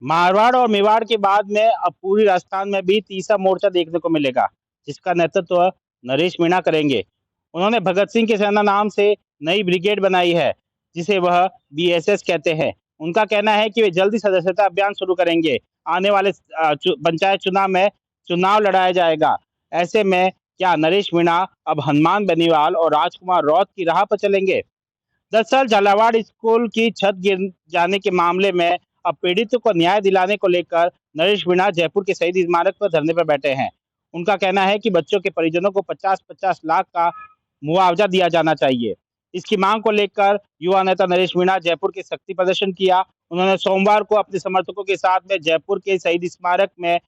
मारवाड़ और मेवाड़ के बाद में अब पूरी राजस्थान में भी तीसरा मोर्चा देखने को मिलेगा, जिसका नेतृत्व नरेश मीणा करेंगे। उन्होंने भगत सिंह की सेना नाम से नई ब्रिगेड बनाई है, जिसे वह बीएसएस कहते हैं। उनका कहना है कि वे जल्दी सदस्यता अभियान शुरू करेंगे। आने वाले पंचायत चुनाव में चुनाव लड़ाया जाएगा। ऐसे में क्या नरेश मीणा अब हनुमान बेनीवाल और राजकुमार रौत की राह पर चलेंगे? दरअसल झालावाड़ स्कूल की छत गिर जाने के मामले में अब पीड़ितों को न्याय दिलाने को लेकर नरेश मीणा जयपुर के शहीद स्मारक पर धरने पर बैठे हैं। उनका कहना है कि बच्चों के परिजनों को 50-50 लाख का मुआवजा दिया जाना चाहिए। इसकी मांग को लेकर युवा नेता नरेश मीणा जयपुर के शक्ति प्रदर्शन किया। उन्होंने सोमवार को अपने समर्थकों के साथ में जयपुर के शहीद स्मारक में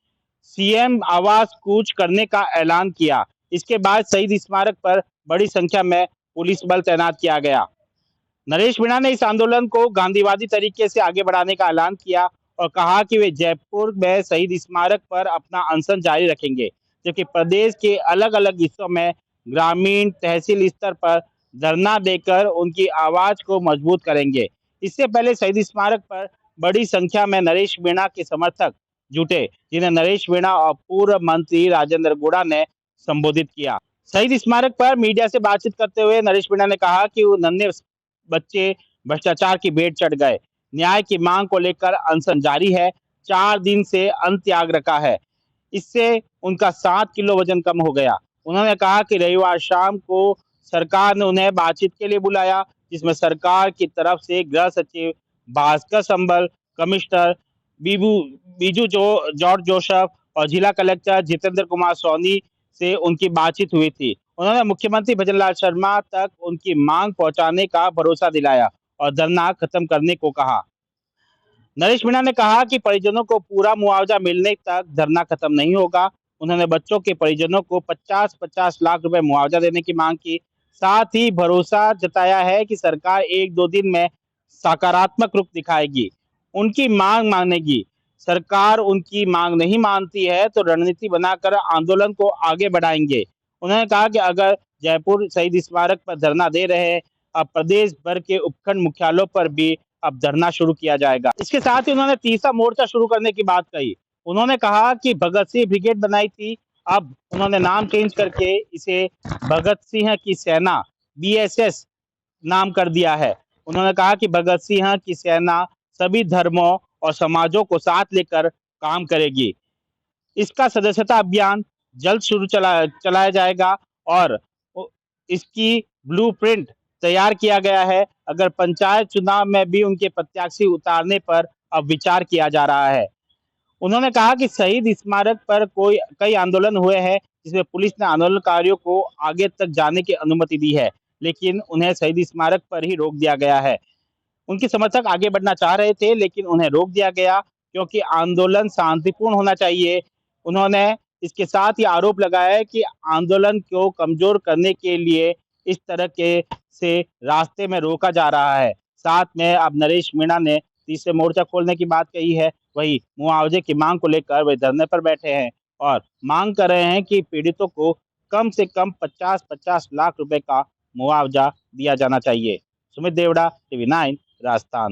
सीएम आवास कूच करने का ऐलान किया। इसके बाद शहीद स्मारक पर बड़ी संख्या में पुलिस बल तैनात किया गया। नरेश मीणा ने इस आंदोलन को गांधीवादी तरीके से आगे बढ़ाने का ऐलान किया और कहा कि वे जयपुर में शहीद स्मारक पर अपना अनशन जारी रखेंगे, जबकि प्रदेश के अलग अलग हिस्सों में ग्रामीण तहसील स्तर पर धरना देकर उनकी आवाज को मजबूत करेंगे। इससे पहले शहीद स्मारक पर बड़ी संख्या में नरेश मीणा के समर्थक जुटे, जिन्हें नरेश मीणा और पूर्व मंत्री राजेंद्र गुड़ा ने संबोधित किया। शहीद स्मारक पर मीडिया से बातचीत करते हुए नरेश मीणा ने कहा कि वो नन्हे बच्चे भ्रष्टाचार की भेंट चढ़ गए। न्याय की मांग को लेकर अनशन जारी है। 4 दिन से अन्न त्याग रखा है। इससे उनका 7 किलो वजन कम हो गया। उन्होंने कहा कि रविवार शाम को सरकार ने उन्हें बातचीत के लिए बुलाया, जिसमें सरकार की तरफ से गृह सचिव भास्कर संबल, कमिश्नर बीबू बीजू जॉर्ज जोसफ और जिला कलेक्टर जितेंद्र कुमार सोनी से उनकी बातचीत हुई थी। उन्होंने मुख्यमंत्री भजनलाल शर्मा तक उनकी मांग पहुंचाने का भरोसा दिलाया और धरना खत्म करने को कहा। नरेश मीणा ने कहा कि परिजनों को पूरा मुआवजा मिलने तक धरना खत्म नहीं होगा। उन्होंने बच्चों के परिजनों को 50-50 लाख रुपए मुआवजा देने की मांग की। साथ ही भरोसा जताया है कि सरकार 1-2 दिन में सकारात्मक रुख दिखाएगी, उनकी मांग मानेगी। सरकार उनकी मांग नहीं मानती है तो रणनीति बनाकर आंदोलन को आगे बढ़ाएंगे। उन्होंने कहा कि अगर जयपुर शहीद स्मारक पर धरना दे रहे हैं, अब प्रदेश भर के उपखंड मुख्यालयों पर भी अब धरना शुरू किया जाएगा। इसके साथ ही उन्होंने तीसरा मोर्चा शुरू करने की बात कही। उन्होंने कहा कि भगत सिंह ब्रिगेड बनाई थी, अब उन्होंने नाम चेंज करके इसे भगत सिंह की सेना बीएसएस नाम कर दिया है। उन्होंने कहा कि भगत सिंह की सेना सभी धर्मों और समाजों को साथ लेकर काम करेगी। इसका सदस्यता अभियान जल्द शुरू चलाया जाएगा और इसकी ब्लूप्रिंट तैयार किया गया है। अगर पंचायत चुनाव में भी उनके प्रत्याशी उतारने पर अब विचार किया जा रहा है। उन्होंने कहा कि शहीद स्मारक पर कई आंदोलन हुए हैं, जिसमें पुलिस ने आंदोलनकारियों को आगे तक जाने की अनुमति दी है, लेकिन उन्हें शहीद स्मारक पर ही रोक दिया गया है। उनके समर्थक आगे बढ़ना चाह रहे थे, लेकिन उन्हें रोक दिया गया क्योंकि आंदोलन शांतिपूर्ण होना चाहिए। उन्होंने इसके साथ ही आरोप लगाया है कि आंदोलन को कमजोर करने के लिए इस तरह के से रास्ते में रोका जा रहा है। साथ में अब नरेश मीणा ने तीसरे मोर्चा खोलने की बात कही है। वही मुआवजे की मांग को लेकर वे धरने पर बैठे हैं और मांग कर रहे हैं कि पीड़ितों को कम से कम 50-50 लाख रुपए का मुआवजा दिया जाना चाहिए। सुमित देवड़ा, टीवी 9 राजस्थान।